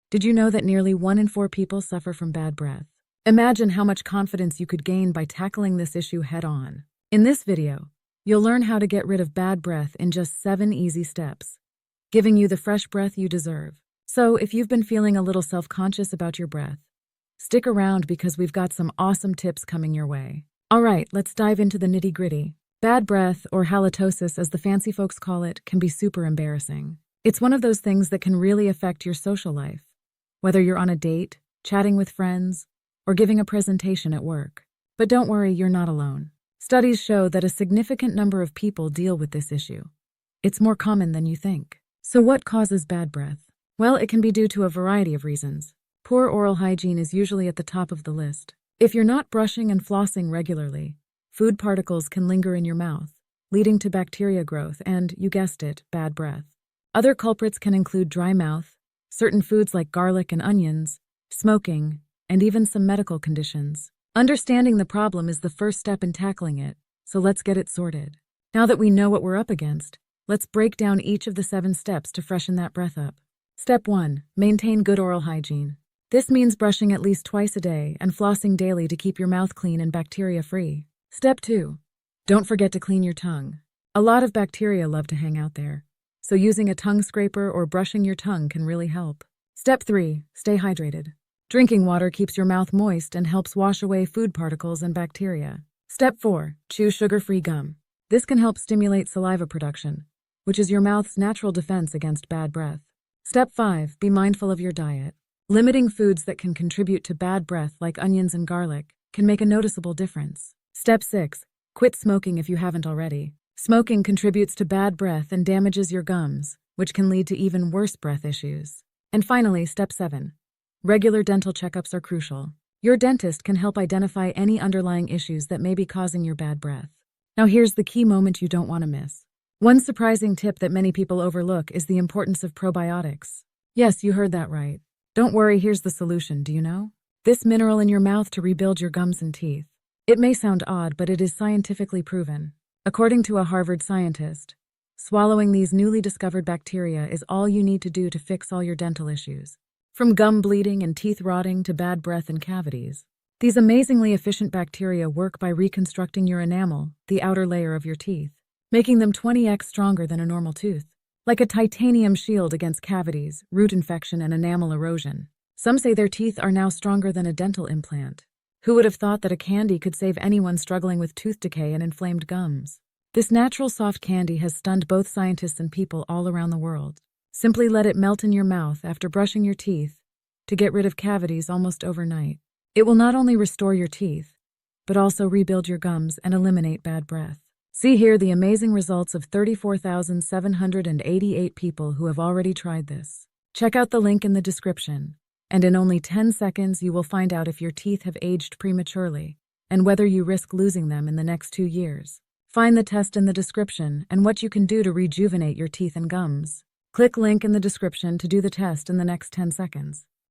Did you know that nearly 1 in 4 people suffer from bad breath? Imagine how much confidence you could gain by tackling this issue head-on. In this video, you'll learn how to get rid of bad breath in just 7 easy steps, giving you the fresh breath you deserve. So, if you've been feeling a little self-conscious about your breath, stick around because we've got some awesome tips coming your way. Alright, let's dive into the nitty-gritty. Bad breath, or halitosis as the fancy folks call it, can be super embarrassing. It's one of those things that can really affect your social life, whether you're on a date, chatting with friends, or giving a presentation at work. But don't worry, you're not alone. Studies show that a significant number of people deal with this issue. It's more common than you think. So what causes bad breath? Well, it can be due to a variety of reasons. Poor oral hygiene is usually at the top of the list. If you're not brushing and flossing regularly, food particles can linger in your mouth, leading to bacteria growth and, you guessed it, bad breath. Other culprits can include dry mouth, certain foods like garlic and onions, smoking, and even some medical conditions. Understanding the problem is the first step in tackling it, so let's get it sorted. Now that we know what we're up against, let's break down each of the 7 steps to freshen that breath up. Step 1. Maintain good oral hygiene. This means brushing at least twice a day and flossing daily to keep your mouth clean and bacteria-free. Step 2. Don't forget to clean your tongue. A lot of bacteria love to hang out there, so using a tongue scraper or brushing your tongue can really help. Step 3. Stay hydrated. Drinking water keeps your mouth moist and helps wash away food particles and bacteria. Step 4. Chew sugar-free gum. This can help stimulate saliva production, which is your mouth's natural defense against bad breath. Step 5. Be mindful of your diet. Limiting foods that can contribute to bad breath like onions and garlic can make a noticeable difference. Step 6. Quit smoking if you haven't already. Smoking contributes to bad breath and damages your gums, which can lead to even worse breath issues. And finally, Step 7. Regular dental checkups are crucial. Your dentist can help identify any underlying issues that may be causing your bad breath. Now here's the key moment you don't want to miss. One surprising tip that many people overlook is the importance of probiotics. Yes, you heard that right. Don't worry, here's the solution, do you know? This mineral in your mouth to rebuild your gums and teeth. It may sound odd, but it is scientifically proven. According to a Harvard scientist, swallowing these newly discovered bacteria is all you need to do to fix all your dental issues. From gum bleeding and teeth rotting to bad breath and cavities. These amazingly efficient bacteria work by reconstructing your enamel, the outer layer of your teeth, making them 20x stronger than a normal tooth. Like a titanium shield against cavities, root infection, and enamel erosion. Some say their teeth are now stronger than a dental implant. Who would have thought that a candy could save anyone struggling with tooth decay and inflamed gums? This natural soft candy has stunned both scientists and people all around the world. Simply let it melt in your mouth after brushing your teeth to get rid of cavities almost overnight. It will not only restore your teeth, but also rebuild your gums and eliminate bad breath. See here the amazing results of 34,788 people who have already tried this. Check out the link in the description, and in only 10 seconds you will find out if your teeth have aged prematurely and whether you risk losing them in the next 2 years. Find the test in the description and what you can do to rejuvenate your teeth and gums. Click link in the description to do the test in the next 10 seconds.